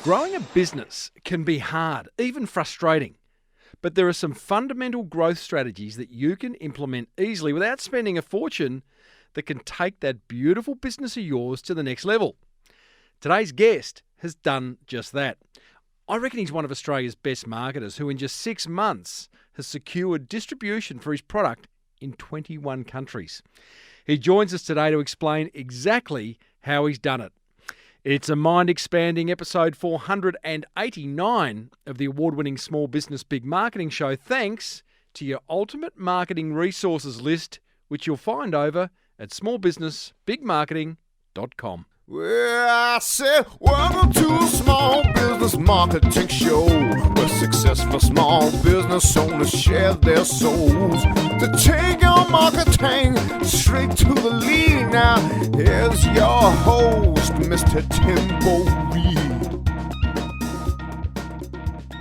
Growing a business can be hard, even frustrating, but there are some fundamental growth strategies that you can implement easily without spending a fortune that can take that beautiful business of yours to the next level. Today's guest has done just that. I reckon he's one of Australia's best marketers who in just 6 months has secured distribution for his product in 21 countries. He joins us today to explain exactly how he's done it. It's a mind-expanding episode 489 of the award-winning Small Business Big Marketing Show, thanks to your ultimate marketing resources list, which you'll find over at smallbusinessbigmarketing.com. Well, I said, welcome to a small business marketing show, where successful small business owners share their souls to take your marketing straight to the lead. Now, here's your host, Mr. Timbo Reid.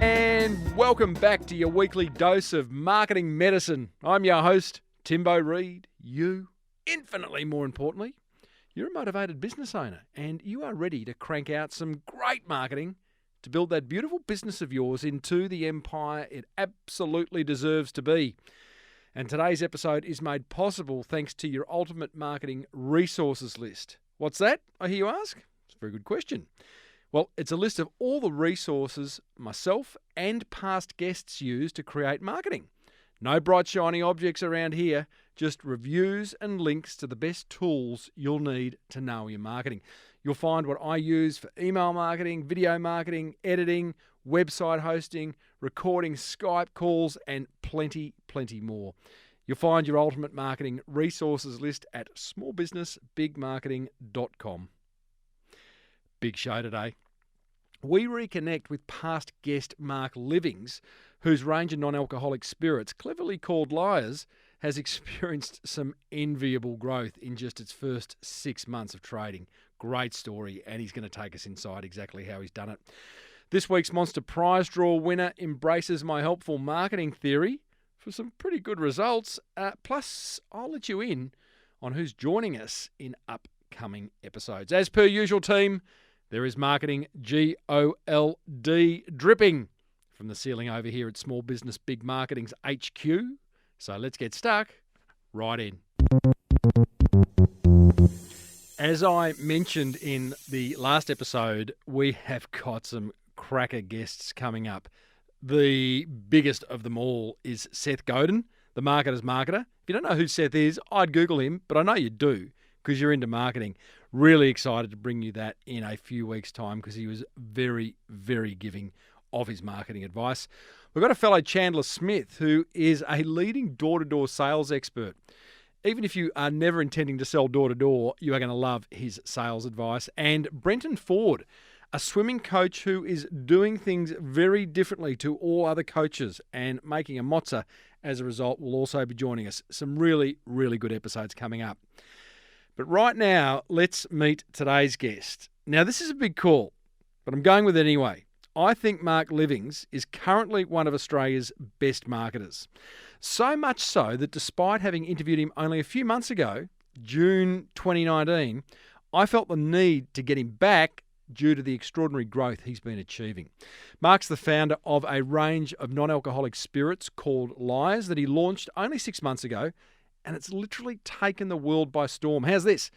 And welcome back to your weekly dose of marketing medicine. I'm your host, Timbo Reid. You, infinitely more importantly, you're a motivated business owner and you are ready to crank out some great marketing to build that beautiful business of yours into the empire it absolutely deserves to be. And today's episode is made possible thanks to your ultimate marketing resources list. What's that, I hear you ask? It's a very good question. Well, it's a list of all the resources myself and past guests use to create marketing. No bright shiny objects around here, just reviews and links to the best tools you'll need to nail your marketing. You'll find what I use for email marketing, video marketing, editing, website hosting, recording Skype calls, and plenty more. You'll find your ultimate marketing resources list at smallbusinessbigmarketing.com. Big show today. We reconnect with past guest Mark Livings, whose range of non-alcoholic spirits, cleverly called Lyres, has experienced some enviable growth in just its first 6 months of trading. Great story, and he's going to take us inside exactly how he's done it. This week's Monster Prize Draw winner embraces my helpful marketing theory for some pretty good results. Plus, I'll let you in on who's joining us in upcoming episodes. As per usual, team, there is marketing GOLD dripping from the ceiling over here at Small Business Big Marketing's HQ. So let's get stuck right in. As I mentioned in the last episode, we have got some cracker guests coming up. The biggest of them all is Seth Godin, the marketer's marketer. If you don't know who Seth is, I'd Google him, but I know you do because you're into marketing. Really excited to bring you that in a few weeks' time because he was very giving of his marketing advice. We've got a fellow Chandler Smith who is a leading door-to-door sales expert. Even if you are never intending to sell door-to-door, you are going to love his sales advice. And Brenton Ford, a swimming coach who is doing things very differently to all other coaches and making a mozza as a result, will also be joining us. Some really good episodes coming up. But right now, let's meet today's guest. Now, this is a big call, but I'm going with it anyway. I think Mark Livings is currently one of Australia's best marketers. So much so that despite having interviewed him only a few months ago, June 2019, I felt the need to get him back due to the extraordinary growth he's been achieving. Mark's the founder of a range of non-alcoholic spirits called Lyre that he launched only 6 months ago, and it's literally taken the world by storm. How's this?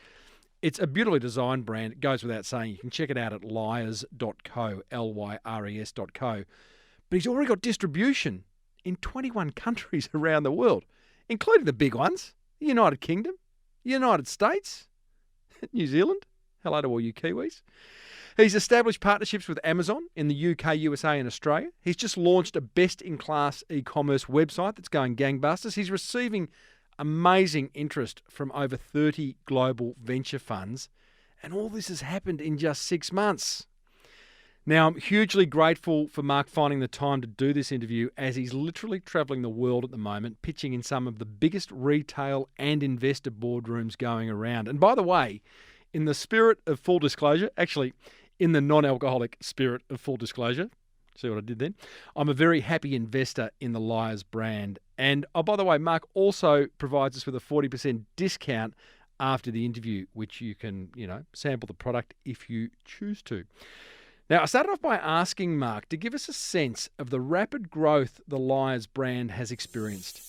It's a beautifully designed brand. It goes without saying. You can check it out at lyres.co, Lyres.co. But he's already got distribution in 21 countries around the world, including the big ones, the United Kingdom, United States, New Zealand. Hello to all you Kiwis. He's established partnerships with Amazon in the UK, USA and Australia. He's just launched a best-in-class e-commerce website that's going gangbusters. He's receiving amazing interest from over 30 global venture funds. And all this has happened in just 6 months. Now, I'm hugely grateful for Mark finding the time to do this interview as he's literally travelling the world at the moment, pitching in some of the biggest retail and investor boardrooms going around. And by the way, in the spirit of full disclosure, actually in the non-alcoholic spirit of full disclosure, see what I did then? I'm a very happy investor in the Lyres brand. And, oh, by the way, Mark also provides us with a 40% discount after the interview, which you can, sample the product if you choose to. Now, I started off by asking Mark to give us a sense of the rapid growth the Lyre's brand has experienced.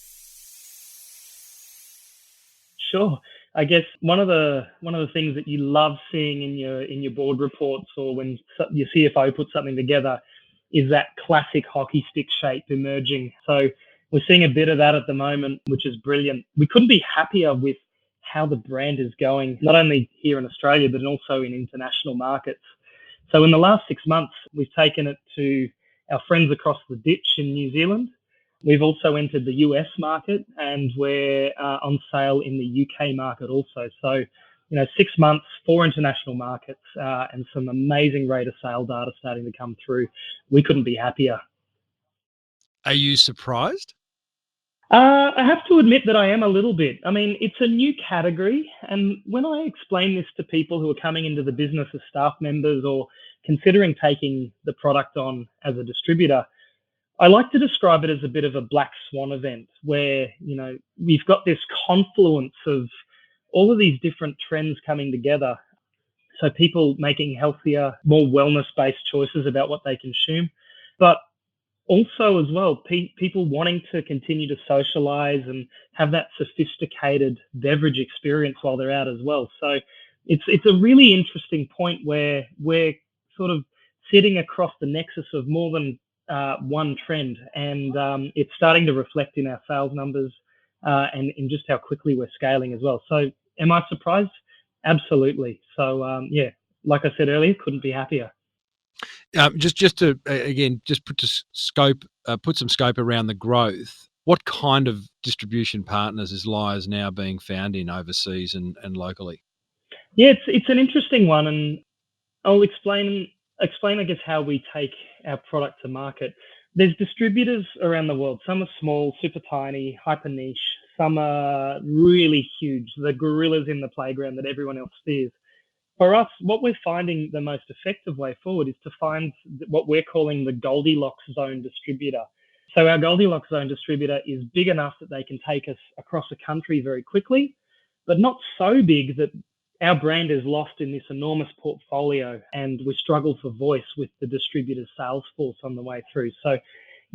Sure. I guess one of the things that you love seeing in your board reports or when your CFO puts something together is that classic hockey stick shape emerging. So we're seeing a bit of that at the moment, which is brilliant. We couldn't be happier with how the brand is going, not only here in Australia, but also in international markets. So in the last 6 months, we've taken it to our friends across the ditch in New Zealand. We've also entered the US market and we're on sale in the UK market also. So, 6 months, 4 international markets and some amazing rate of sale data starting to come through. We couldn't be happier. Are you surprised? I have to admit that I am a little bit. I mean, it's a new category. And when I explain this to people who are coming into the business as staff members or considering taking the product on as a distributor, I like to describe it as a bit of a black swan event where, we've got this confluence of all of these different trends coming together. So people making healthier, more wellness-based choices about what they consume, but also as well, people wanting to continue to socialize and have that sophisticated beverage experience while they're out as well. So it's a really interesting point where we're sort of sitting across the nexus of more than one trend, and it's starting to reflect in our sales numbers and in just how quickly we're scaling as well. So am I surprised? Absolutely. So like I said earlier, couldn't be happier. Just to again, just put some scope around the growth. What kind of distribution partners is Lyre's now being found in overseas and locally? Yeah, it's an interesting one, and I'll explain I guess how we take our product to market. There's distributors around the world. Some are small, super tiny, hyper niche. Some are really huge, the gorillas in the playground that everyone else fears. For us, what we're finding the most effective way forward is to find what we're calling the Goldilocks zone distributor. So our Goldilocks zone distributor is big enough that they can take us across a country very quickly, but not so big that our brand is lost in this enormous portfolio and we struggle for voice with the distributor's sales force on the way through. So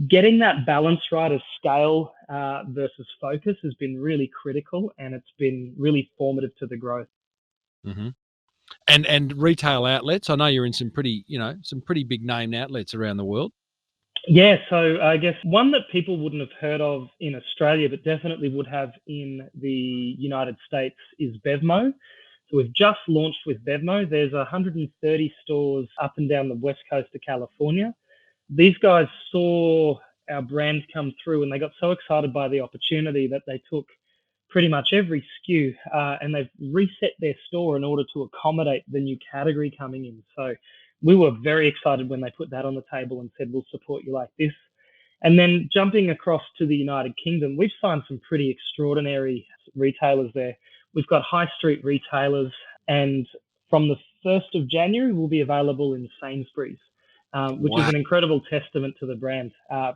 getting that balance right of scale versus focus has been really critical, and it's been really formative to the growth. Mm-hmm. And retail outlets. I know you're in some pretty big name outlets around the world. Yeah, so I guess one that people wouldn't have heard of in Australia, but definitely would have in the United States is Bevmo. So we've just launched with Bevmo. There's 130 stores up and down the west coast of California. These guys saw our brand come through and they got so excited by the opportunity that they took pretty much every SKU and they've reset their store in order to accommodate the new category coming in. So we were very excited when they put that on the table and said, we'll support you like this. And then jumping across to the United Kingdom, we've signed some pretty extraordinary retailers there. We've got high street retailers, and from the 1st of January, we'll be available in Sainsbury's, which is an incredible testament to the brand,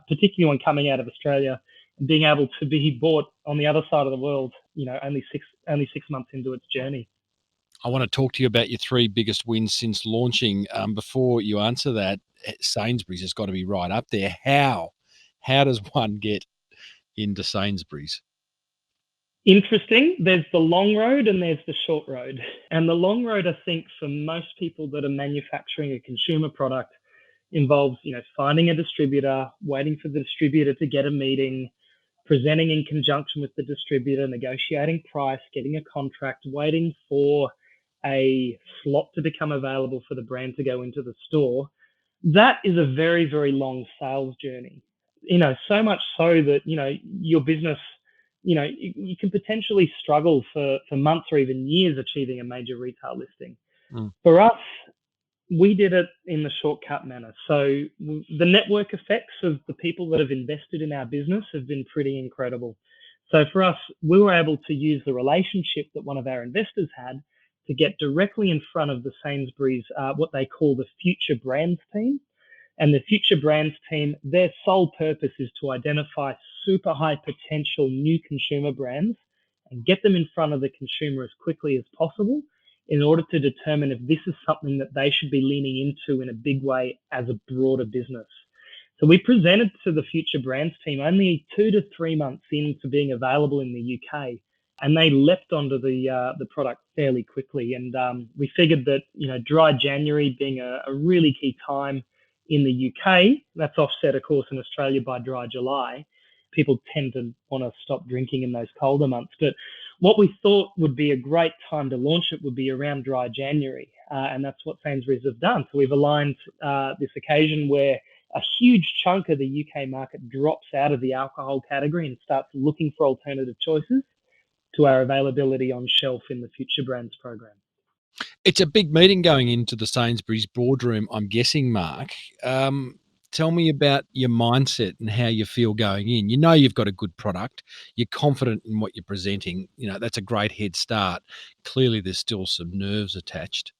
particularly when coming out of Australia and being able to be bought on the other side of the world, only six months into its journey. I want to talk to you about your 3 biggest wins since launching. Before you answer that, Sainsbury's has got to be right up there. How does one get into Sainsbury's? Interesting. There's the long road and there's the short road. And the long road, I think, for most people that are manufacturing a consumer product involves, finding a distributor, waiting for the distributor to get a meeting, presenting in conjunction with the distributor, negotiating price, getting a contract, waiting for a slot to become available for the brand to go into the store. That is a very, very long sales journey. So much so that, your business, you can potentially struggle for months or even years achieving a major retail listing. For us, we did it in the shortcut manner. So the network effects of the people that have invested in our business have been pretty incredible. So for us, we were able to use the relationship that one of our investors had to get directly in front of the Sainsbury's, what they call the Future Brands team. And the Future Brands team, their sole purpose is to identify super high potential new consumer brands and get them in front of the consumer as quickly as possible in order to determine if this is something that they should be leaning into in a big way as a broader business. So we presented to the Future Brands team only 2 to 3 months into being available in the UK, and they leapt onto the product fairly quickly. And we figured that dry January being a really key time in the UK, that's offset, of course, in Australia by dry July. People tend to want to stop drinking in those colder months, but what we thought would be a great time to launch it would be around dry January, and that's what Sainsbury's have done. So we've aligned this occasion where a huge chunk of the UK market drops out of the alcohol category and starts looking for alternative choices to our availability on shelf in the Future Brands program. It's a big meeting going into the Sainsbury's boardroom, I'm guessing, Mark. Tell me about your mindset and how you feel going in. You know you've got a good product. You're confident in what you're presenting. That's a great head start. Clearly, there's still some nerves attached.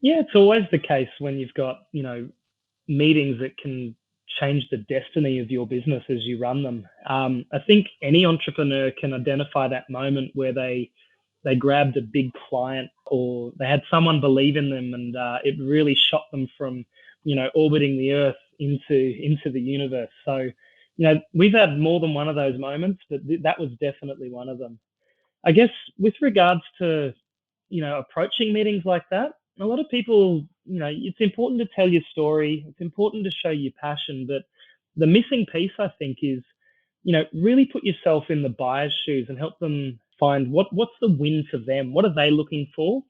Yeah, it's always the case when you've got, meetings that can change the destiny of your business as you run them. I think any entrepreneur can identify that moment where they grabbed a big client or they had someone believe in them and it really shot them from, orbiting the earth into the universe. So, we've had more than one of those moments, but that was definitely one of them. I guess with regards to, approaching meetings like that, a lot of people, it's important to tell your story. It's important to show your passion, but the missing piece, I think, is, really put yourself in the buyer's shoes and help them find what's the win for them. What are they looking for?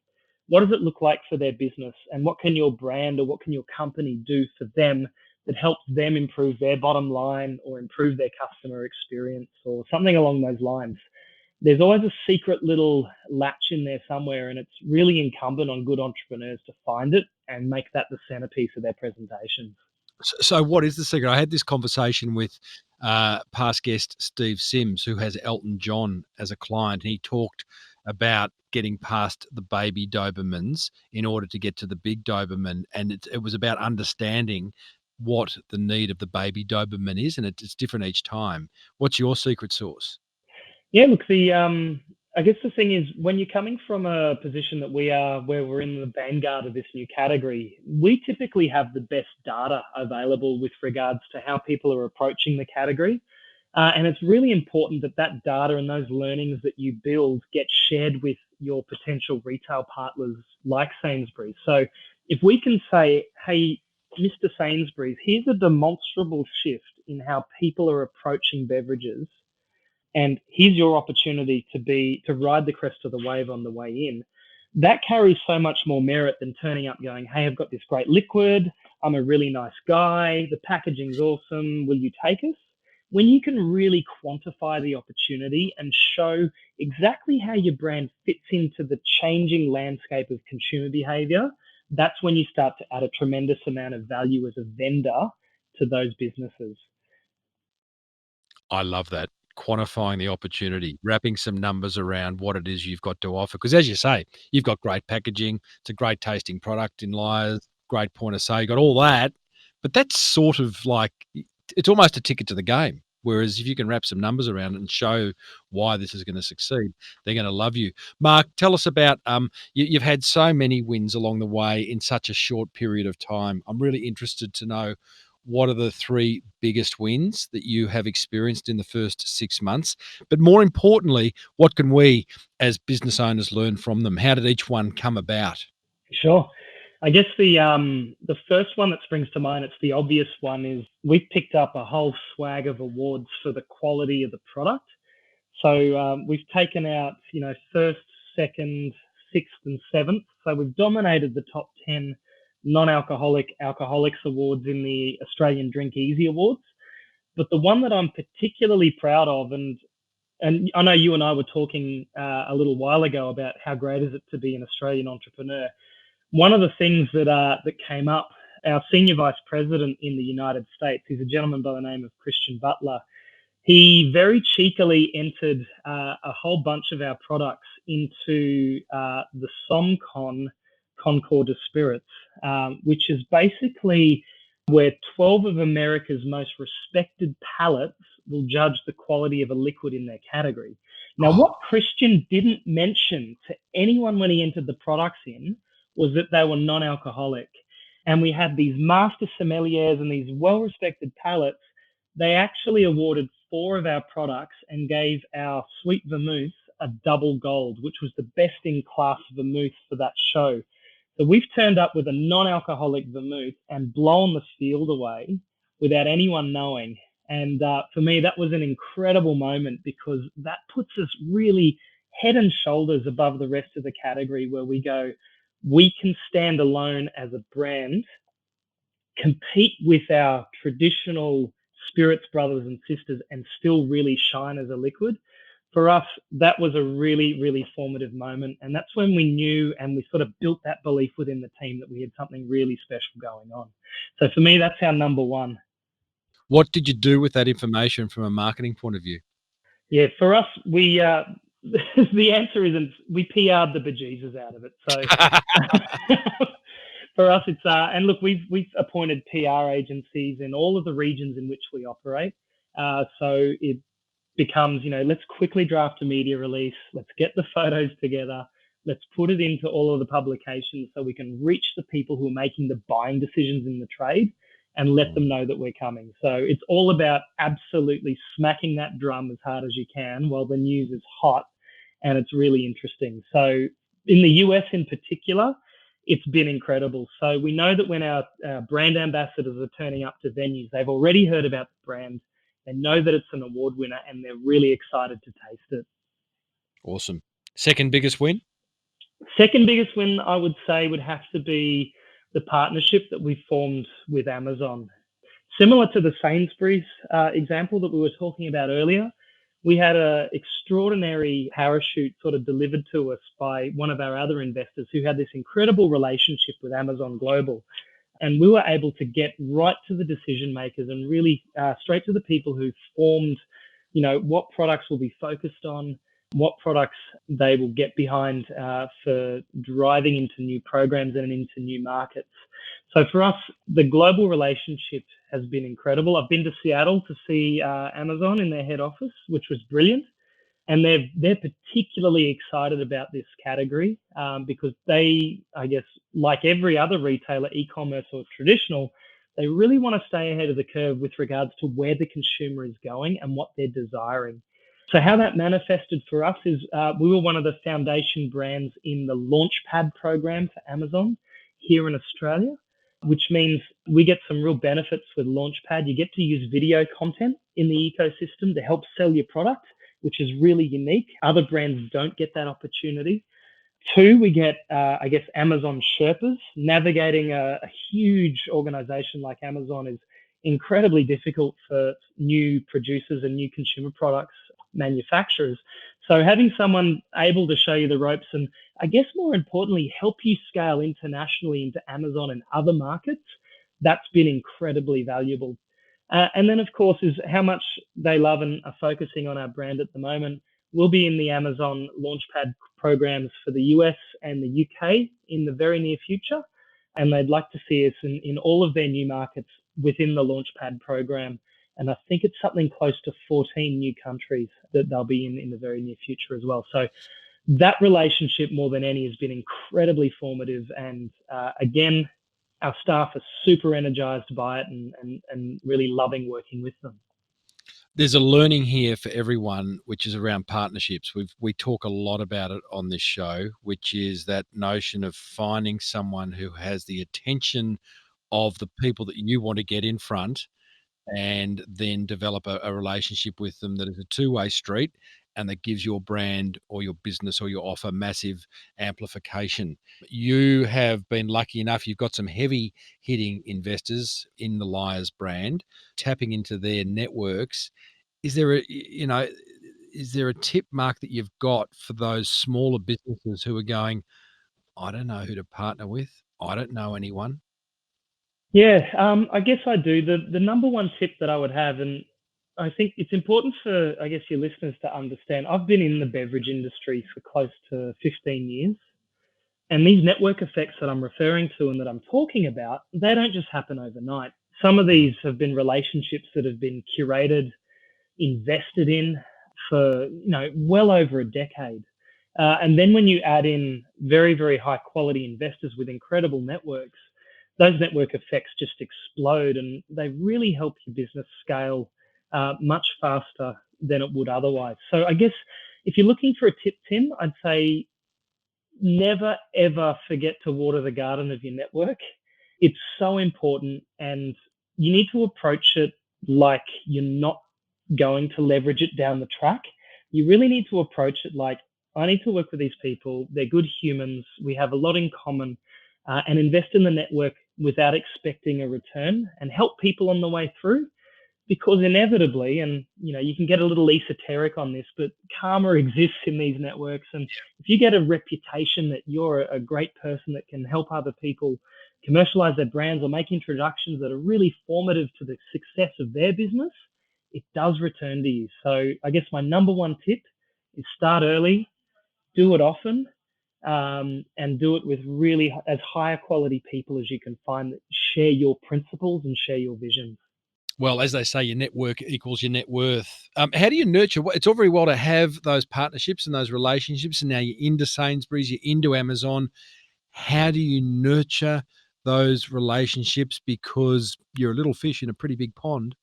What does it look like for their business? And what can your brand or what can your company do for them that helps them improve their bottom line or improve their customer experience or something along those lines? There's always a secret little latch in there somewhere, and it's really incumbent on good entrepreneurs to find it and make that the centerpiece of their presentation. So what is the secret? I had this conversation with past guest Steve Sims, who has Elton John as a client, and he talked about getting past the baby Dobermans in order to get to the big Doberman, and it was about understanding what the need of the baby Doberman is, and it's different each time. What's your secret sauce? Yeah, look, I guess the thing is when you're coming from a position that we are, where we're in the vanguard of this new category, we typically have the best data available with regards to how people are approaching the category. And it's really important that that data and those learnings that you build get shared with your potential retail partners like Sainsbury's. So if we can say, hey, Mr. Sainsbury's, here's a demonstrable shift in how people are approaching beverages, and here's your opportunity to ride the crest of the wave on the way in. That carries so much more merit than turning up going, hey, I've got this great liquid. I'm a really nice guy. The packaging's awesome. Will you take us? When you can really quantify the opportunity and show exactly how your brand fits into the changing landscape of consumer behavior, that's when you start to add a tremendous amount of value as a vendor to those businesses. I love that. Quantifying the opportunity, wrapping some numbers around what it is you've got to offer. Because as you say, you've got great packaging. It's a great tasting product in Lyre, great point of sale. You got all that, but that's sort of like it's almost a ticket to the game. Whereas if you can wrap some numbers around it and show why this is going to succeed, they're going to love you. Mark, tell us about you've had so many wins along the way in such a short period of time. I'm really interested to know what are the 3 biggest wins that you have experienced in the first 6 months? But more importantly, what can we as business owners learn from them? How did each one come about? Sure. I guess the first one that springs to mind, it's the obvious one, is we've picked up a whole swag of awards for the quality of the product. So we've taken out, first, second, sixth, and seventh. So we've dominated the top 10 alcoholics awards in the Australian Drink Easy Awards. But the one that I'm particularly proud of, and I know you and I were talking a little while ago about how great is it to be an Australian entrepreneur. One of the things that came up, our senior vice president in the United States, he's a gentleman by the name of Christian Butler. He very cheekily entered a whole bunch of our products into the SomCon Concord of Spirits, which is basically where 12 of America's most respected palates will judge the quality of a liquid in their category. Now, Oh, what Christian didn't mention to anyone when he entered the products in was that they were non-alcoholic. And we had these master sommeliers and these well-respected palates. They actually awarded 4 of our products and gave our sweet vermouth a double gold, which was the best in class vermouth for that show. So we've turned up with a non-alcoholic vermouth and blown the field away without anyone knowing. And for me, that was an incredible moment because that puts us really head and shoulders above the rest of the category where we go, we can stand alone as a brand, compete with our traditional spirits brothers and sisters, and still really shine as a liquid. For us, that was a really, really formative moment. And that's when we knew and we sort of built that belief within the team that we had something really special going on. So for me, that's our number one. what did you do with that information from a marketing point of view? Yeah, for us, we the answer isn't we PR'd the bejesus out of it. So for us, it's and look, we've appointed PR agencies in all of the regions in which we operate. So it becomes, let's quickly draft a media release. Let's get the photos together. Let's put it into all of the publications so we can reach the people who are making the buying decisions in the trade and let them know that we're coming. So it's all about absolutely smacking that drum as hard as you can while the news is hot and it's really interesting. So in the US in particular, it's been incredible. So we know that when our brand ambassadors are turning up to venues, they've already heard about the brand. They know that it's an award winner and they're really excited to taste it. Awesome. Second biggest win? Second biggest win, I would say, would have to be the partnership that we formed with Amazon. Similar to the Sainsbury's example that we were talking about earlier, we had an extraordinary parachute sort of delivered to us by one of our other investors who had this incredible relationship with Amazon Global. And we were able to get right to the decision makers and really straight to the people who formed, what products will be focused on, what products they will get behind for driving into new programs and into new markets. So for us, the global relationship has been incredible. I've been to Seattle to see Amazon in their head office, which was brilliant. And they're particularly excited about this category because they, I guess, like every other retailer, e-commerce or traditional, they really want to stay ahead of the curve with regards to where the consumer is going and what they're desiring. So how that manifested for us is we were one of the foundation brands in the Launchpad program for Amazon here in Australia, which means we get some real benefits with Launchpad. You get to use video content in the ecosystem to help sell your product, which is really unique. Other brands don't get that opportunity. 2, we get, Amazon Sherpas. Navigating a huge organization like Amazon is incredibly difficult for new producers and new consumer products manufacturers. So having someone able to show you the ropes and I guess more importantly, help you scale internationally into Amazon and other markets, that's been incredibly valuable. And then, of course, is how much they love and are focusing on our brand at the moment. We'll be in the Amazon Launchpad programs for the US and the UK in the very near future. And they'd like to see us in all of their new markets within the Launchpad program. And I think it's something close to 14 new countries that they'll be in the very near future as well. So that relationship, more than any, has been incredibly formative. And again, our staff are super energized by it and really loving working with them. There's a learning here for everyone, which is around partnerships. We talk a lot about it on this show, which is that notion of finding someone who has the attention of the people that you want to get in front and then develop a relationship with them that is a two-way street and that gives your brand or your business or your offer massive amplification. You have been lucky enough, you've got some heavy hitting investors in the Lyre's brand, tapping into their networks. Is there a tip, Mark, that you've got for those smaller businesses who are going, I don't know who to partner with. I don't know anyone. Yeah, I guess I do. The number one tip that I would have, and I think it's important for, I guess, your listeners to understand, I've been in the beverage industry for close to 15 years. And these network effects that I'm referring to and that I'm talking about, they don't just happen overnight. Some of these have been relationships that have been curated, invested in, for, well over a decade. And then when you add in very, very high quality investors with incredible networks, those network effects just explode, and they really help your business scale much faster than it would otherwise. So I guess if you're looking for a tip, Tim, I'd say never ever forget to water the garden of your network. It's so important, and you need to approach it like you're not going to leverage it down the track. You really need to approach it like, I need to work with these people. They're good humans. We have a lot in common, and invest in the network without expecting a return, and help people on the way through. Because inevitably, and you can get a little esoteric on this, but karma exists in these networks. And if you get a reputation that you're a great person that can help other people commercialize their brands or make introductions that are really formative to the success of their business, it does return to you. So I guess my number one tip is start early, do it often, and do it with really as high a quality people as you can find that share your principles and share your vision. Well, as they say, your network equals your net worth. How do you nurture? It's all very well to have those partnerships and those relationships, and now you're into Sainsbury's, you're into Amazon. How do you nurture those relationships? Because you're a little fish in a pretty big pond.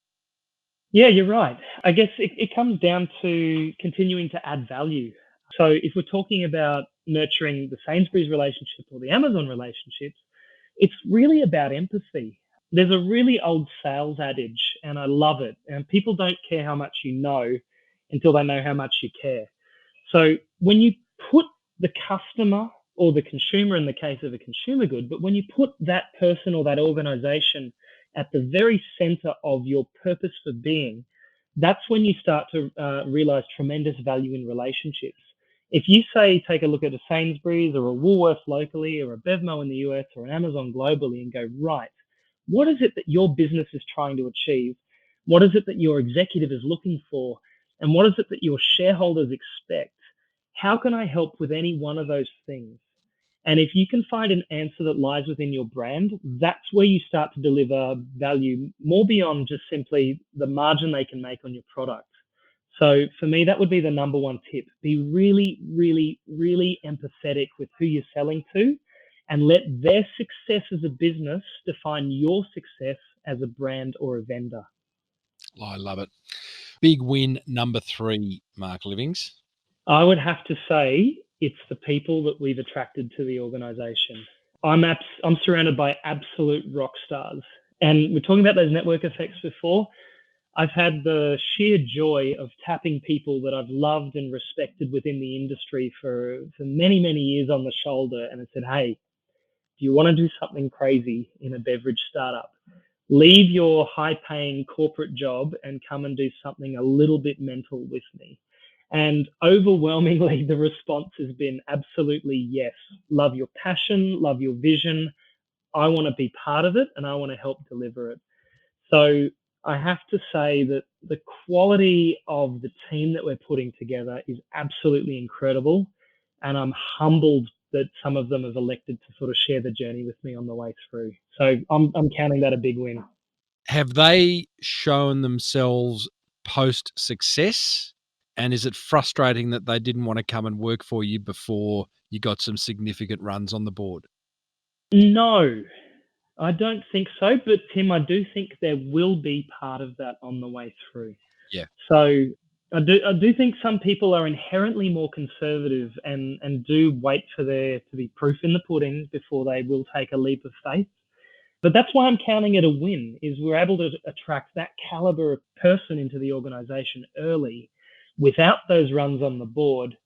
Yeah, you're right. I guess it comes down to continuing to add value. So if we're talking about nurturing the Sainsbury's relationship or the Amazon relationships, it's really about empathy. There's a really old sales adage, and I love it. And people don't care how much you know until they know how much you care. So when you put the customer or the consumer in the case of a consumer good, but when you put that person or that organization at the very center of your purpose for being, that's when you start to realize tremendous value in relationships. If you say, take a look at a Sainsbury's or a Woolworths locally or a Bevmo in the US or an Amazon globally and go, right, what is it that your business is trying to achieve? What is it that your executive is looking for? And what is it that your shareholders expect? How can I help with any one of those things? And if you can find an answer that lies within your brand, that's where you start to deliver value more beyond just simply the margin they can make on your product. So for me, that would be the number one tip. Be really, really, really empathetic with who you're selling to, and let their success as a business define your success as a brand or a vendor. Oh, I love it. Big win number 3, Mark Livings. I would have to say it's the people that we've attracted to the organization. I'm surrounded by absolute rock stars. And we're talking about those network effects before. I've had the sheer joy of tapping people that I've loved and respected within the industry for many, many years on the shoulder. And I said, hey, do you want to do something crazy in a beverage startup? Leave your high-paying corporate job and come and do something a little bit mental with me. And overwhelmingly, the response has been absolutely yes. Love your passion, love your vision. I want to be part of it, and I want to help deliver it. So I have to say that the quality of the team that we're putting together is absolutely incredible. And I'm humbled that some of them have elected to sort of share the journey with me on the way through. So I'm counting that a big win. Have they shown themselves post success? And is it frustrating that they didn't want to come and work for you before you got some significant runs on the board? No, I don't think so. But Tim, I do think there will be part of that on the way through. Yeah. So I do think some people are inherently more conservative and do wait for there to be proof in the pudding before they will take a leap of faith. But that's why I'm counting it a win, is we're able to attract that caliber of person into the organization early without those runs on the board,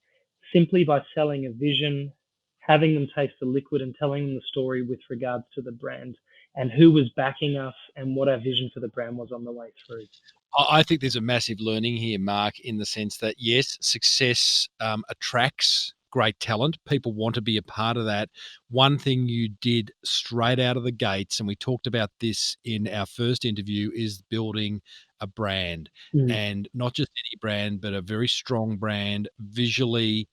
simply by selling a vision, having them taste the liquid and telling them the story with regards to the brand and who was backing us and what our vision for the brand was on the way through. I think there's a massive learning here, Mark, in the sense that, yes, success attracts great talent. People want to be a part of that. One thing you did straight out of the gates, and we talked about this in our first interview, is building a brand, Mm. and not just any brand, but a very strong brand visually,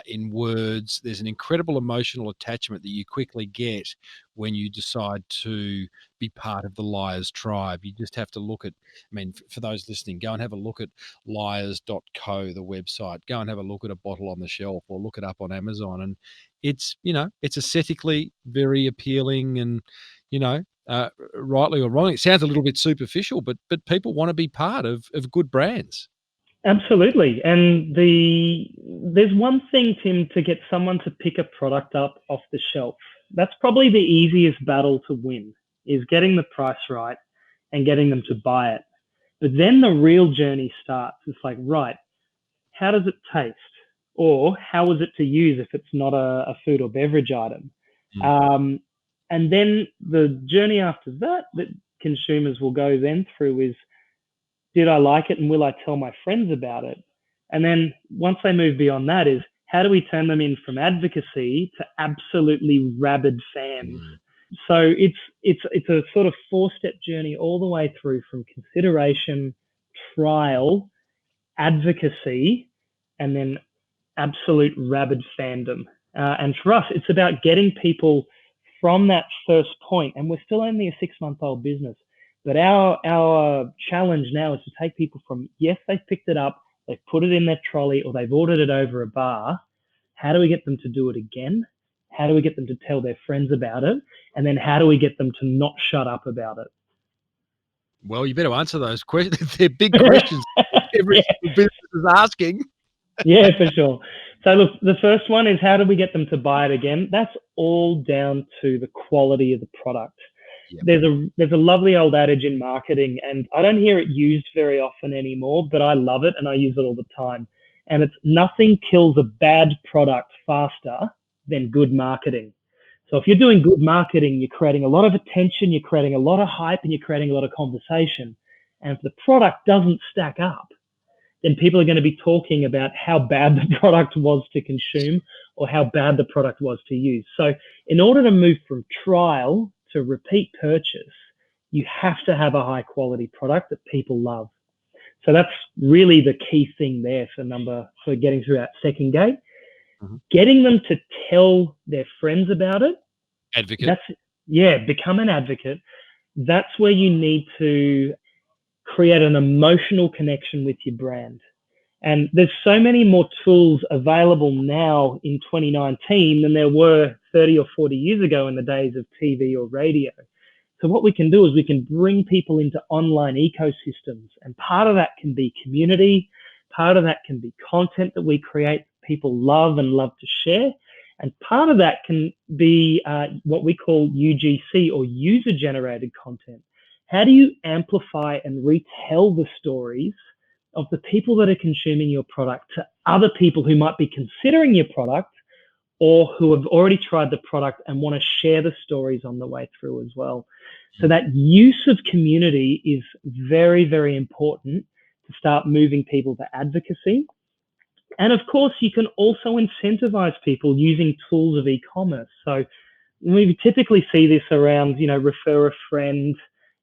in words. There's an incredible emotional attachment that you quickly get when you decide to be part of the Lyres tribe. You just have to look at, I mean, for those listening, go and have a look at lyres.co, the website. Go and have a look at a bottle on the shelf or look it up on Amazon. And it's, it's aesthetically very appealing, and, rightly or wrongly, it sounds a little bit superficial, but people want to be part of good brands. Absolutely. And there's one thing, Tim, to get someone to pick a product up off the shelf. That's probably the easiest battle to win, is getting the price right and getting them to buy it. But then the real journey starts. It's like, right, how does it taste? Or how is it to use if it's not a food or beverage item? And then the journey after that consumers will go then through is, did I like it and will I tell my friends about it? And then once they move beyond that is, how do we turn them in from advocacy to absolutely rabid fans? So it's a sort of 4-step journey all the way through, from consideration, trial, advocacy, and then absolute rabid fandom. And for us, it's about getting people from that first point, and we're still only a 6-month-old business. But our challenge now is to take people from, yes, they've picked it up, they've put it in their trolley, or they've ordered it over a bar. How do we get them to do it again? How do we get them to tell their friends about it? And then how do we get them to not shut up about it? Well, you better answer those questions. They're big questions every business is asking. Yeah, for sure. So look, the first one is, how do we get them to buy it again? That's all down to the quality of the product. Yep. There's a lovely old adage in marketing, and I don't hear it used very often anymore, but I love it and I use it all the time. And it's, nothing kills a bad product faster than good marketing. So if you're doing good marketing, you're creating a lot of attention, you're creating a lot of hype, and you're creating a lot of conversation. And if the product doesn't stack up, then people are going to be talking about how bad the product was to consume or how bad the product was to use. So in order to move from trial to repeat purchase, you have to have a high quality product that people love. So that's really the key thing there for getting through that second gate. Mm-hmm. Getting them to tell their friends about it. Advocate. Become an advocate. That's where you need to create an emotional connection with your brand. And there's so many more tools available now in 2019 than there were 30 or 40 years ago in the days of TV or radio. So what we can do is we can bring people into online ecosystems, and part of that can be community, part of that can be content that we create people love and love to share, and part of that can be what we call UGC, or user-generated content. How do you amplify and retell the stories of the people that are consuming your product to other people who might be considering your product, or who have already tried the product and want to share the stories on the way through as well? So that use of community is very, very important to start moving people to advocacy. And of course, you can also incentivize people using tools of e-commerce. So we typically see this around, refer a friend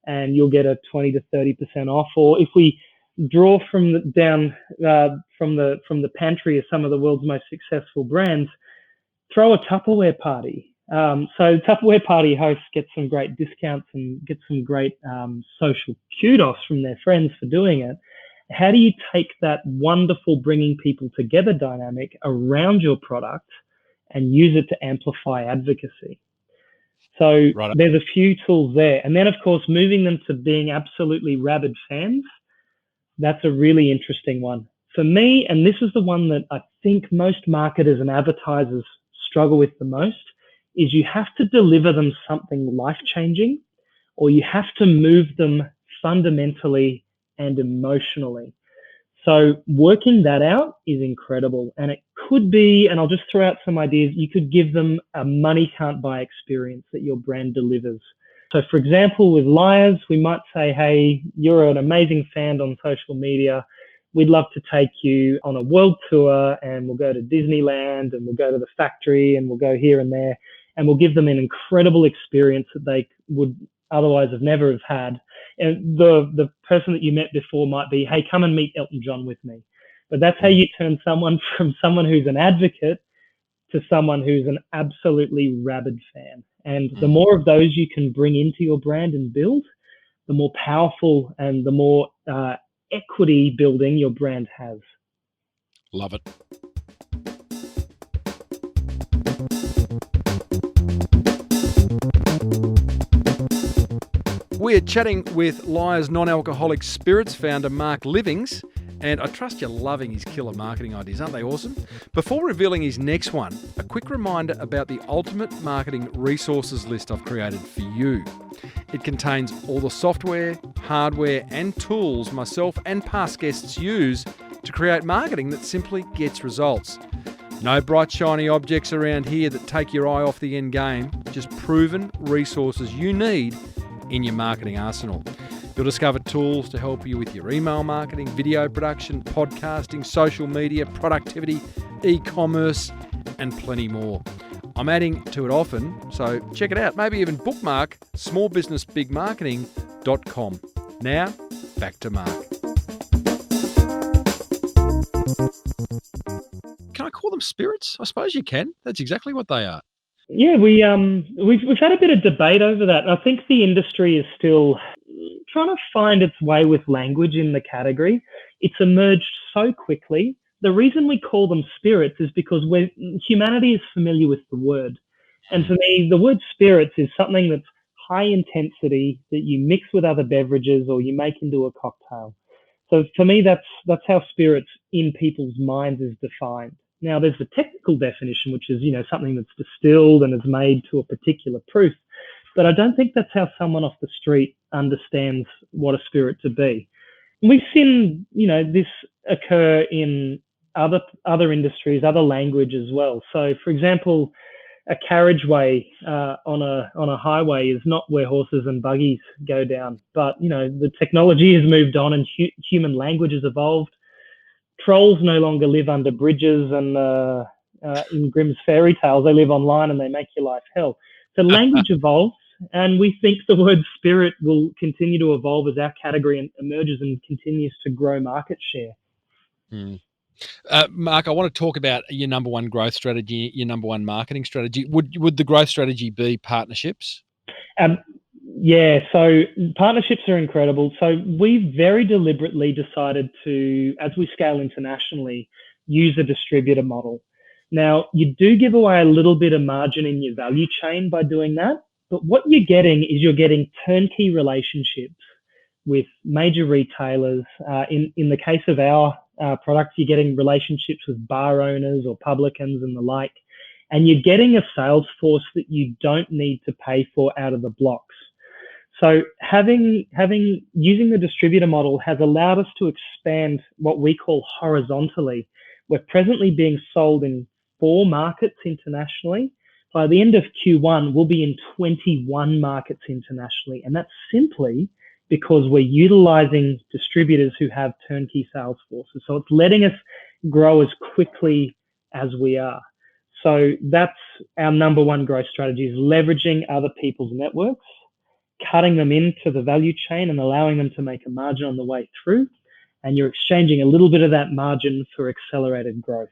and you'll get a 20 to 30% off. Or if we draw from the pantry of some of the world's most successful brands, throw a Tupperware party. So Tupperware party hosts get some great discounts and get some great social kudos from their friends for doing it. How do you take that wonderful bringing people together dynamic around your product and use it to amplify advocacy? So There's a few tools there. And then, of course, moving them to being absolutely rabid fans, that's a really interesting one. For me, and this is the one that I think most marketers and advertisers struggle with the most, is you have to deliver them something life-changing, or you have to move them fundamentally and emotionally. So working that out is incredible. And it could be, and I'll just throw out some ideas, you could give them a money can't buy experience that your brand delivers. So for example, with Lyres, we might say, hey, you're an amazing fan on social media. We'd love to take you on a world tour, and we'll go to Disneyland, and we'll go to the factory, and we'll go here and there, and we'll give them an incredible experience that they would otherwise have never have had. And the person that you met before might be, hey, come and meet Elton John with me. But that's how you turn someone from someone who's an advocate to someone who's an absolutely rabid fan. And the more of those you can bring into your brand and build, the more powerful and the more equity building your brand has. Love it. We're chatting with Lyre's non-alcoholic spirits founder, Mark Livings, and I trust you're loving his killer marketing ideas. Aren't they awesome? Before revealing his next one, a quick reminder about the ultimate marketing resources list I've created for you. It contains all the software, hardware, and tools myself and past guests use to create marketing that simply gets results. No bright shiny objects around here that take your eye off the end game, just proven resources you need in your marketing arsenal. You'll discover tools to help you with your email marketing, video production, podcasting, social media, productivity, e-commerce, and plenty more. I'm adding to it often, so check it out. Maybe even bookmark smallbusinessbigmarketing.com. Now, back to Mark. Can I call them spirits? I suppose you can. That's exactly what they are. Yeah, we've had a bit of debate over that. I think the industry is still trying to find its way with language in the category. It's emerged so quickly. The reason we call them spirits is because humanity is familiar with the word. And for me, the word spirits is something that's high intensity that you mix with other beverages or you make into a cocktail. So for me, that's how spirits in people's minds is defined. Now, there's the technical definition, which is, something that's distilled and is made to a particular proof. But I don't think that's how someone off the street understands what a spirit to be. We've seen, this occur in other industries, other language as well. So, for example, a carriageway on a highway is not where horses and buggies go down. But, the technology has moved on and human language has evolved. Trolls no longer live under bridges and in Grimm's fairy tales, they live online and they make your life hell. So language evolves, and we think the word spirit will continue to evolve as our category emerges and continues to grow market share. Mark, I want to talk about your number one growth strategy, your number one marketing strategy. Would the growth strategy be partnerships? Yeah, so partnerships are incredible. So we very deliberately decided to, as we scale internationally, use a distributor model. Now, you do give away a little bit of margin in your value chain by doing that, but what you're getting turnkey relationships with major retailers. In the case of our products, you're getting relationships with bar owners or publicans and the like, and you're getting a sales force that you don't need to pay for out of the blocks. So using the distributor model has allowed us to expand what we call horizontally. We're presently being sold in 4 markets internationally. By the end of Q1, we'll be in 21 markets internationally. And that's simply because we're utilizing distributors who have turnkey sales forces. So it's letting us grow as quickly as we are. So that's our number one growth strategy, is leveraging other people's networks, cutting them into the value chain and allowing them to make a margin on the way through. And you're exchanging a little bit of that margin for accelerated growth.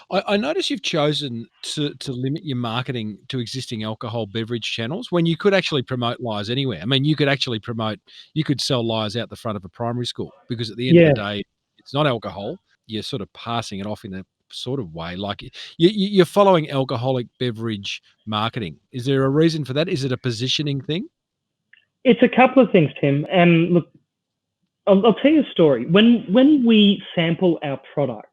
I notice you've chosen to limit your marketing to existing alcohol beverage channels when you could actually promote Lyres anywhere. I mean, you could sell Lyres out the front of a primary school, because at the end of the day, it's not alcohol. You're sort of passing it off in a sort of way. Like you're following alcoholic beverage marketing. Is there a reason for that? Is it a positioning thing? It's a couple of things, Tim. And look, I'll tell you a story. When we sample our product,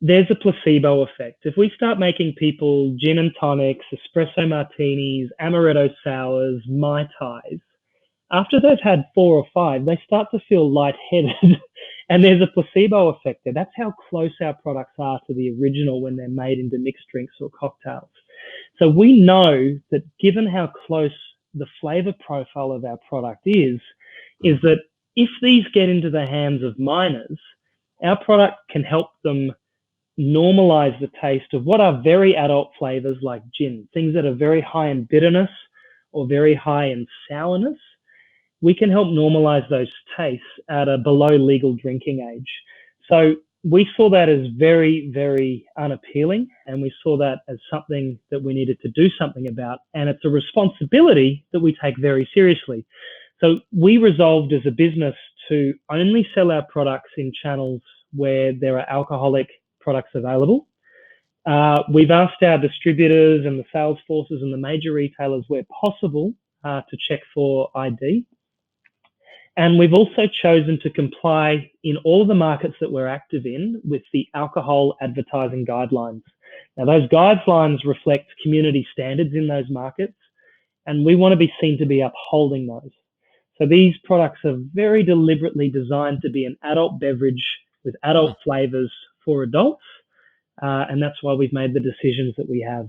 there's a placebo effect. If we start making people gin and tonics, espresso martinis, amaretto sours, Mai Tais, after they've had 4 or 5, they start to feel lightheaded. And there's a placebo effect there. That's how close our products are to the original when they're made into mixed drinks or cocktails. So we know that given how close the flavor profile of our product is that if these get into the hands of minors, our product can help them normalize the taste of what are very adult flavors like gin, things that are very high in bitterness or very high in sourness. we can help normalize those tastes at a below legal drinking age. So we saw that as very, very unappealing, and we saw that as something that we needed to do something about. And it's a responsibility that we take very seriously. So we resolved as a business to only sell our products in channels where there are alcoholic products available. We've asked our distributors and the sales forces and the major retailers where possible to check for ID. And we've also chosen to comply in all the markets that we're active in with the alcohol advertising guidelines. Now, those guidelines reflect community standards in those markets, and we want to be seen to be upholding those. So these products are very deliberately designed to be an adult beverage with adult flavors for adults, and that's why we've made the decisions that we have.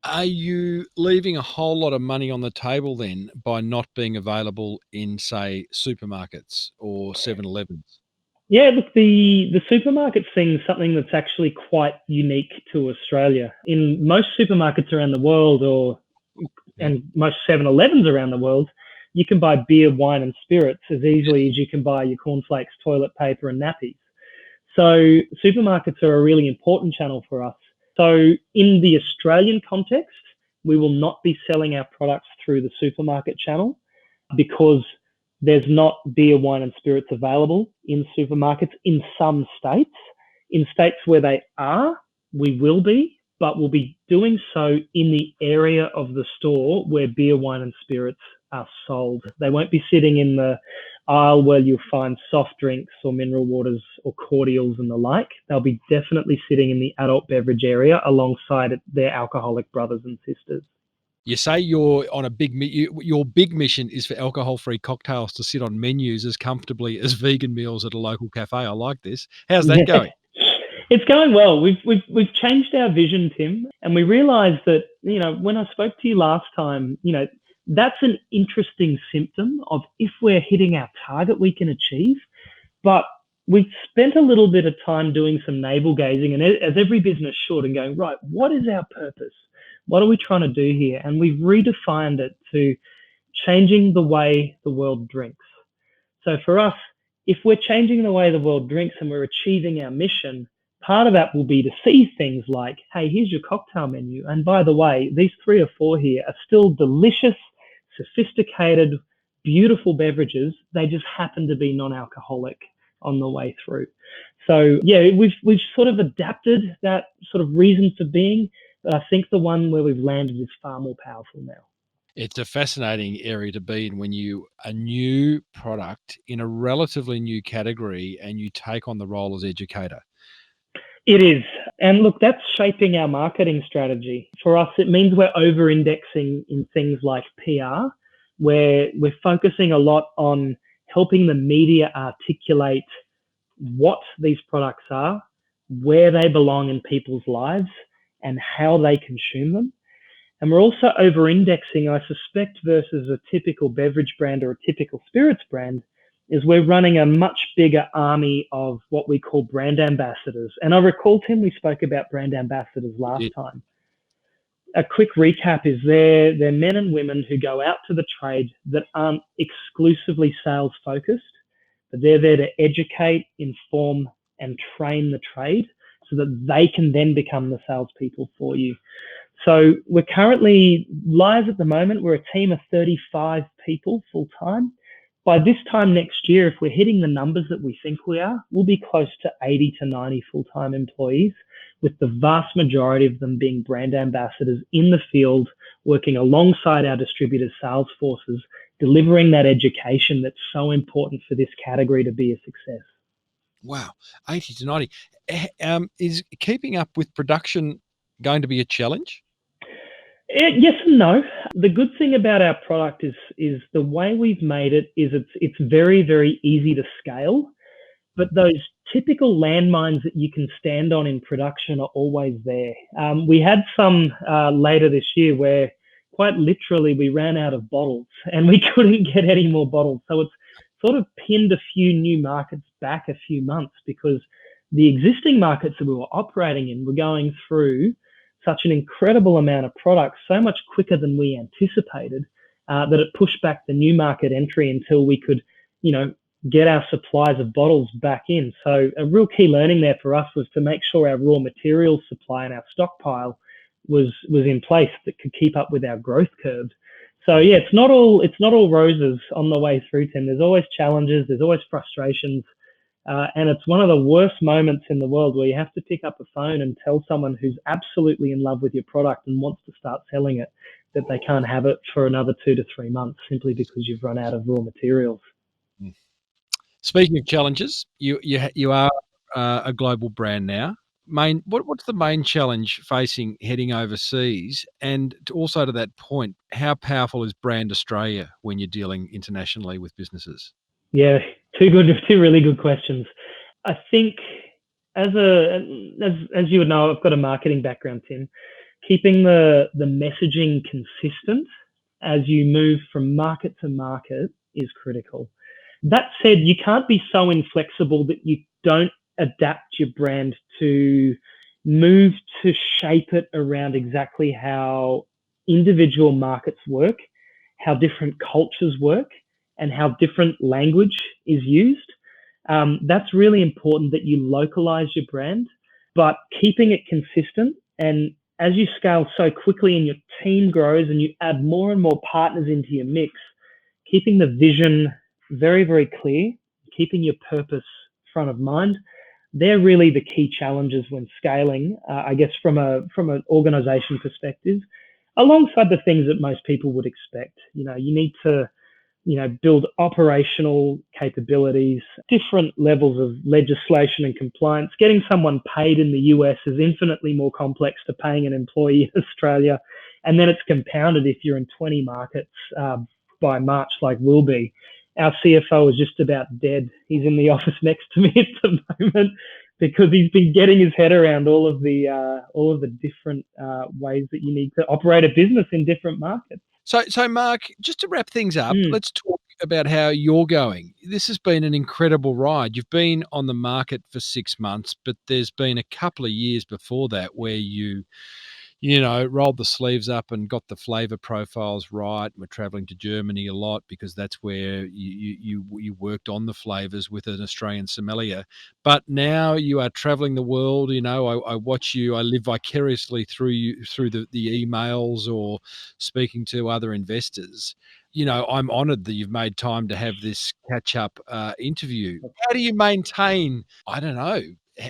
Are you leaving a whole lot of money on the table then by not being available in, say, supermarkets or 7-Elevens? Yeah, look, the supermarket thing is something that's actually quite unique to Australia. In most supermarkets around the world, and most 7-Elevens around the world, you can buy beer, wine, and spirits as easily as you can buy your cornflakes, toilet paper, and nappies. So supermarkets are a really important channel for us. So in the Australian context, we will not be selling our products through the supermarket channel because there's not beer, wine, and spirits available in supermarkets in some states. In states where they are, we will be, but we'll be doing so in the area of the store where beer, wine, and spirits are sold. They won't be sitting in the aisle where you'll find soft drinks or mineral waters or cordials and the like. They'll be definitely sitting in the adult beverage area alongside their alcoholic brothers and sisters. You say you're on a your big mission is for alcohol-free cocktails to sit on menus as comfortably as vegan meals at a local cafe. I like this. How's that going? It's going well. We've changed our vision, Tim, and we realised that, when I spoke to you last time, that's an interesting symptom of if we're hitting our target, we can achieve. But we spent a little bit of time doing some navel gazing, and as every business should, and going, right, what is our purpose? What are we trying to do here? And we've redefined it to changing the way the world drinks. So for us, if we're changing the way the world drinks and we're achieving our mission, part of that will be to see things like, hey, here's your cocktail menu. And by the way, these 3 or 4 here are still delicious, sophisticated, beautiful beverages. They just happen to be non-alcoholic on the way through. So yeah, we've sort of adapted that sort of reason for being, but I think the one where we've landed is far more powerful now. It's a fascinating area to be in when you a new product in a relatively new category and you take on the role as educator. It is. And look, that's shaping our marketing strategy. For us, it means we're over-indexing in things like PR, where we're focusing a lot on helping the media articulate what these products are, where they belong in people's lives, and how they consume them. And we're also over-indexing, I suspect, versus a typical beverage brand or a typical spirits brand, is we're running a much bigger army of what we call brand ambassadors. And I recall, Tim, we spoke about brand ambassadors last time. A quick recap is they're men and women who go out to the trade that aren't exclusively sales focused, but they're there to educate, inform, and train the trade so that they can then become the salespeople for you. So we're currently, Lyre at the moment, we're a team of 35 people full-time. By this time next year, if we're hitting the numbers that we think we are, we'll be close to 80 to 90 full-time employees, with the vast majority of them being brand ambassadors in the field, working alongside our distributor sales forces, delivering that education that's so important for this category to be a success. Wow, 80 to 90. Is keeping up with production going to be a challenge? Yes and no. The good thing about our product is the way we've made it is it's very, very easy to scale, but those typical landmines that you can stand on in production are always there. We had some later this year where quite literally we ran out of bottles and we couldn't get any more bottles. So it's sort of pinned a few new markets back a few months because the existing markets that we were operating in were going through such an incredible amount of products, so much quicker than we anticipated. that it pushed back the new market entry until we could, get our supplies of bottles back in. So a real key learning there for us was to make sure our raw materials supply and our stockpile was in place that could keep up with our growth curve. So yeah, it's not all roses on the way through, Tim. There's always challenges, there's always frustrations, and it's one of the worst moments in the world where you have to pick up a phone and tell someone who's absolutely in love with your product and wants to start selling it that they can't have it for another 2 to 3 months simply because you've run out of raw materials. Speaking of challenges, you are a global brand now. What's the main challenge facing heading overseas? And also to that point, how powerful is brand Australia when you're dealing internationally with businesses? Yeah, two really good questions. I think as you would know, I've got a marketing background, Tim. Keeping the messaging consistent as you move from market to market is critical. That said, you can't be so inflexible that you don't adapt your brand to move to shape it around exactly how individual markets work, how different cultures work, and how different language is used. That's really important that you localize your brand, but keeping it consistent. And as you scale so quickly and your team grows and you add more and more partners into your mix, keeping the vision very, very clear, keeping your purpose front of mind, they're really the key challenges when scaling, I guess, from an organization perspective, alongside the things that most people would expect. You need to build operational capabilities, different levels of legislation and compliance. Getting someone paid in the US is infinitely more complex to paying an employee in Australia. And then it's compounded if you're in 20 markets by March, like we'll be. Our CFO is just about dead. He's in the office next to me at the moment because he's been getting his head around all of the different ways that you need to operate a business in different markets. So Mark, just to wrap things up, let's talk about how you're going. This has been an incredible ride. You've been on the market for 6 months, but there's been a couple of years before that where you rolled the sleeves up and got the flavor profiles right. We're traveling to Germany a lot because that's where you worked on the flavors with an Australian sommelier. But now you are traveling the world. I watch you. I live vicariously through you, through the emails or speaking to other investors. I'm honoured that you've made time to have this catch-up interview. How do you maintain, I don't know,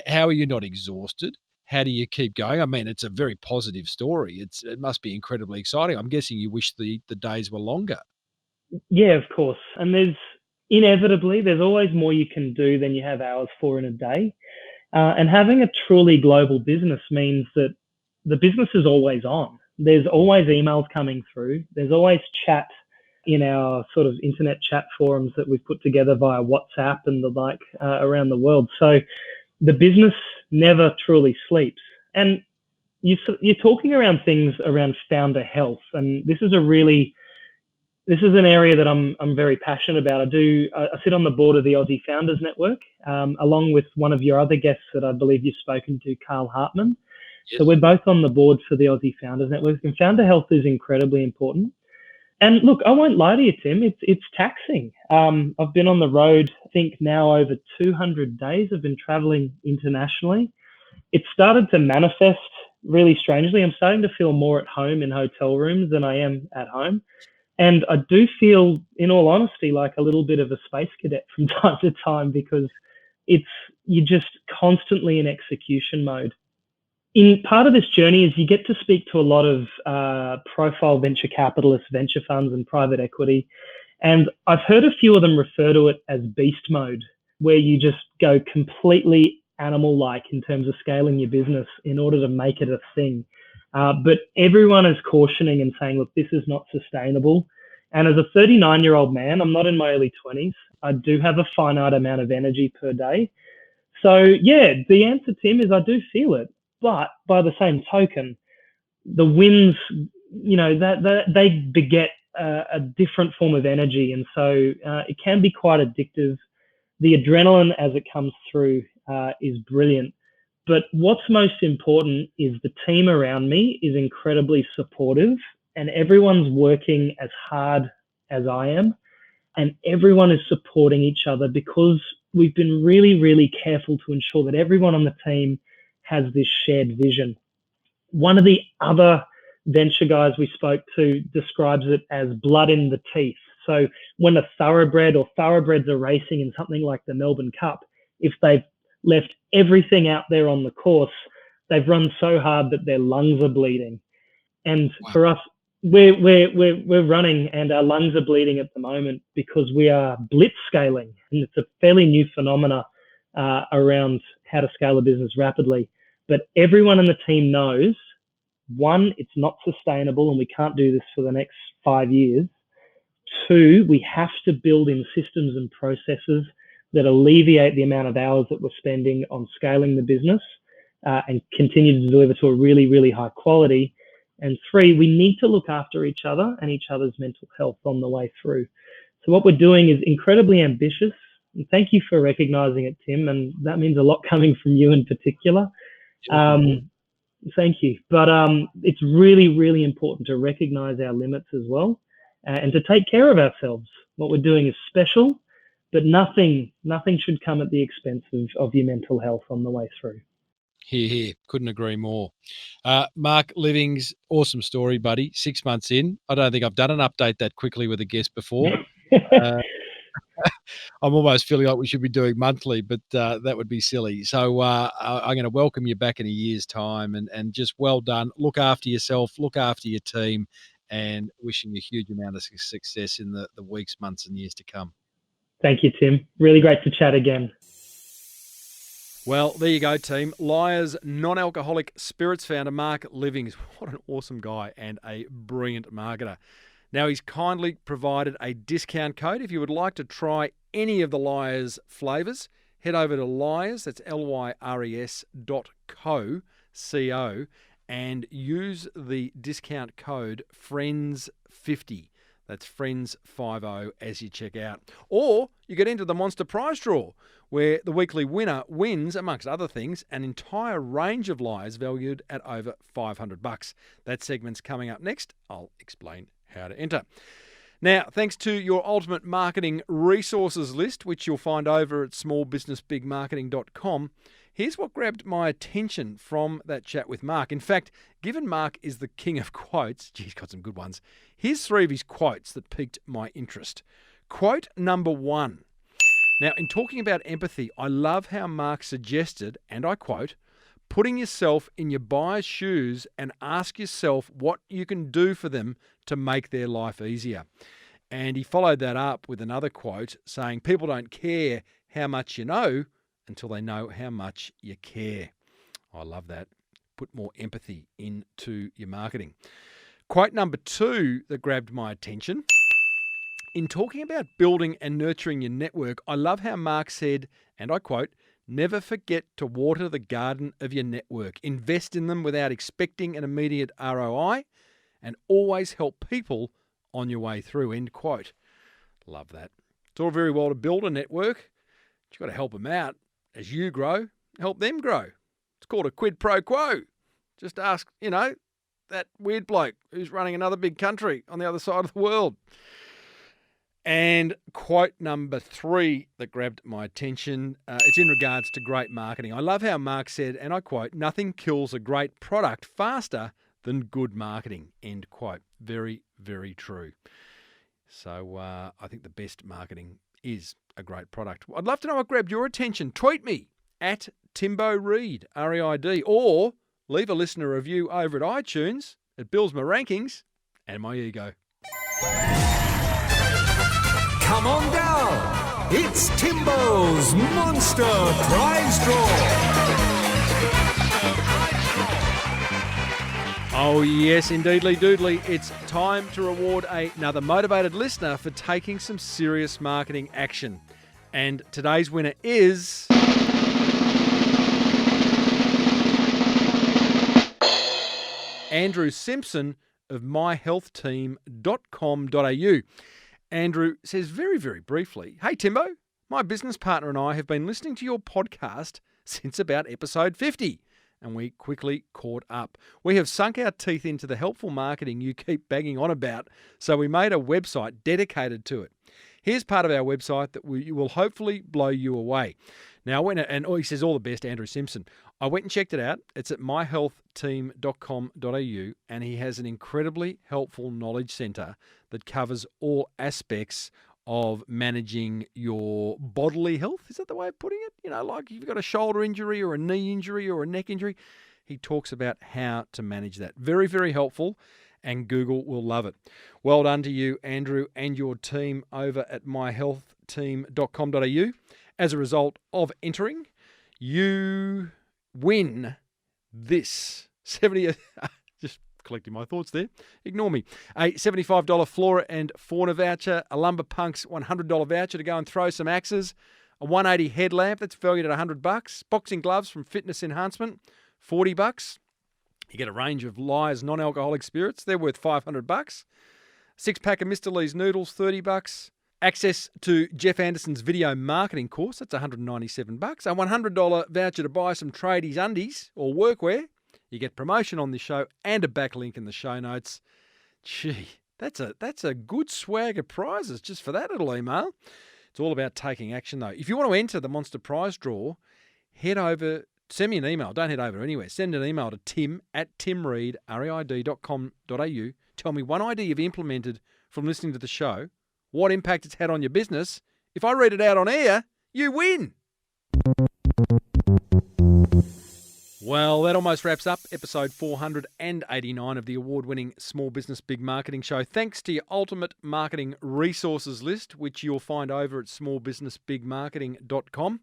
how are you not exhausted? How do you keep going? I mean, it's a very positive story. It must be incredibly exciting. I'm guessing you wish the days were longer. Yeah, of course. And there's always more you can do than you have hours for in a day. And having a truly global business means that the business is always on. There's always emails coming through. There's always chat in our sort of internet chat forums that we've put together via WhatsApp and the like around the world. So the business never truly sleeps. And you're talking around things around founder health. And this is an area that I'm very passionate about. I sit on the board of the Aussie Founders Network, along with one of your other guests that I believe you've spoken to, Carl Hartman. Yes. So we're both on the board for the Aussie Founders Network, and founder health is incredibly important. And look, I won't lie to you, Tim, it's taxing. I've been on the road, I think now over 200 days. I've been traveling internationally. It started to manifest really strangely. I'm starting to feel more at home in hotel rooms than I am at home. And I do feel, in all honesty, like a little bit of a space cadet from time to time because you're just constantly in execution mode. In part of this journey is you get to speak to a lot of profile venture capitalists, venture funds, and private equity. And I've heard a few of them refer to it as beast mode, where you just go completely animal-like in terms of scaling your business in order to make it a thing. But everyone is cautioning and saying, look, this is not sustainable. And as a 39-year-old man, I'm not in my early 20s. I do have a finite amount of energy per day. So, yeah, the answer, Tim, is I do feel it. But by the same token, the wins, that they beget a different form of energy. And so it can be quite addictive. The adrenaline as it comes through is brilliant. But what's most important is the team around me is incredibly supportive and everyone's working as hard as I am, and everyone is supporting each other because we've been really, really careful to ensure that everyone on the team has this shared vision. One of the other venture guys we spoke to describes it as blood in the teeth. So when a thoroughbred or thoroughbreds are racing in something like the Melbourne Cup, if they've left everything out there on the course, they've run so hard that their lungs are bleeding. And for us, we're running and our lungs are bleeding at the moment because we are blitz scaling, and it's a fairly new phenomena around how to scale a business rapidly. But everyone in the team knows, one, it's not sustainable and we can't do this for the next 5 years. Two, we have to build in systems and processes that alleviate the amount of hours that we're spending on scaling the business and continue to deliver to a really, really high quality. And three, we need to look after each other and each other's mental health on the way through. So what we're doing is incredibly ambitious. And thank you for recognizing it, Tim. And that means a lot coming from you in particular. Thank you. But it's really, really important to recognize our limits as well and to take care of ourselves. What we're doing is special, but nothing should come at the expense of your mental health on the way through. Here. Couldn't agree more. Mark Livings, awesome story, buddy. 6 months in. I don't think I've done an update that quickly with a guest before. I'm almost feeling like we should be doing monthly, but that would be silly. So I'm going to welcome you back in a year's time and just well done. Look after yourself, look after your team, and wishing you a huge amount of success in the weeks, months, and years to come. Thank you, Tim. Really great to chat again. Well, there you go, team. Lyre's non-alcoholic spirits founder, Mark Livings. What an awesome guy and a brilliant marketer. Now, he's kindly provided a discount code. If you would like to try any of the Lyre's flavours, head over to Lyres, that's lyres.co, C-O, and use the discount code FRIENDS50. That's FRIENDS50 as you check out. Or you get into the Monster Prize Draw, where the weekly winner wins, amongst other things, an entire range of Lyres valued at over $500. That segment's coming up next. I'll explain how to enter. Now, thanks to your ultimate marketing resources list, which you'll find over at smallbusinessbigmarketing.com, here's what grabbed my attention from that chat with Mark. In fact, given Mark is the king of quotes, he's got some good ones, here's 3 of his quotes that piqued my interest. Quote number 1. Now, in talking about empathy, I love how Mark suggested, and I quote, putting yourself in your buyer's shoes and ask yourself what you can do for them to make their life easier. And he followed that up with another quote saying, people don't care how much you know until they know how much you care. I love that. Put more empathy into your marketing. Quote number 2 that grabbed my attention. In talking about building and nurturing your network, I love how Mark said, and I quote, never forget to water the garden of your network. Invest in them without expecting an immediate ROI and always help people on your way through, end quote. Love that. It's all very well to build a network, but you've got to help them out. As you grow, help them grow. It's called a quid pro quo. Just ask, that weird bloke who's running another big country on the other side of the world. And quote number 3 that grabbed my attention, it's in regards to great marketing. I love how Mark said, and I quote, nothing kills a great product faster than good marketing, end quote. Very, very true. So I think the best marketing is a great product. I'd love to know what grabbed your attention. Tweet me at Timbo Reid, R-E-I-D, or leave a listener review over at iTunes. It builds my rankings and my ego. Come on down. It's Timbo's Monster Prize Draw. Oh, yes, indeedly doodly. It's time to reward another motivated listener for taking some serious marketing action. And today's winner is... Andrew Simpson of myhealthteam.com.au. Andrew says very, very briefly, hey Timbo, my business partner and I have been listening to your podcast since about episode 50. and we quickly caught up. We have sunk our teeth into the helpful marketing you keep banging on about, so we made a website dedicated to it. Here's part of our website that will hopefully blow you away. Now, he says, all the best, Andrew Simpson. I went and checked it out. It's at myhealthteam.com.au, and he has an incredibly helpful knowledge centre that covers all aspects of managing your bodily health. Is that the way of putting it? You know, like if you've got a shoulder injury or a knee injury or a neck injury, he talks about how to manage that. Very, very helpful, and Google will love it. Well done to you, Andrew, and your team over at myhealthteam.com.au. As a result of entering, you win this 70... Just collecting my thoughts there. Ignore me. A $75 Flora and Fauna voucher, a Lumber Punks $100 voucher to go and throw some axes, a 180 headlamp that's valued at $100, boxing gloves from Fitness Enhancement, $40. You get a range of Lyre's non-alcoholic spirits. They're worth $500. Six-pack of Mr. Lee's noodles, $30. Access to Jeff Anderson's video marketing course, that's $197. A $100 voucher to buy some tradies undies or workwear. You get promotion on this show and a backlink in the show notes. Gee, that's a good swag of prizes just for that little email. It's all about taking action, though. If you want to enter the Monster Prize Draw, send me an email. Don't head over anywhere. Send an email to tim@timreid.com.au. Tell me one idea you've implemented from listening to the show, what impact it's had on your business. If I read it out on air, you win. Well, that almost wraps up episode 489 of the award-winning Small Business Big Marketing Show. Thanks to your ultimate marketing resources list, which you'll find over at smallbusinessbigmarketing.com.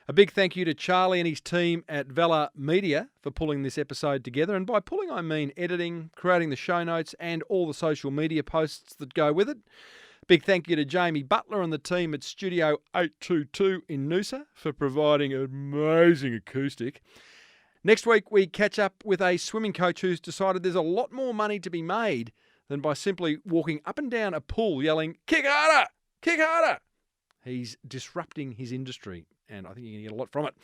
A big thank you to Charlie and his team at Vela Media for pulling this episode together. And by pulling, I mean editing, creating the show notes, and all the social media posts that go with it. Big thank you to Jamie Butler and the team at Studio 822 in Noosa for providing an amazing acoustic. Next week, we catch up with a swimming coach who's decided there's a lot more money to be made than by simply walking up and down a pool yelling, "Kick harder! Kick harder!" He's disrupting his industry, and I think you're going to get a lot from it.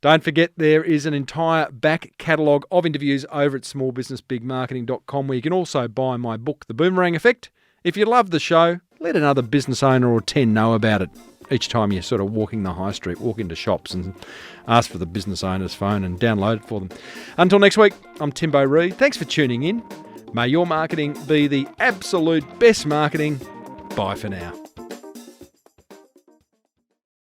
Don't forget, there is an entire back catalogue of interviews over at smallbusinessbigmarketing.com, where you can also buy my book, The Boomerang Effect. If you love the show, let another business owner or 10 know about it. Each time you're sort of walking the high street, walk into shops and ask for the business owner's phone and download it for them. Until next week, I'm Timbo Reid. Thanks for tuning in. May your marketing be the absolute best marketing. Bye for now.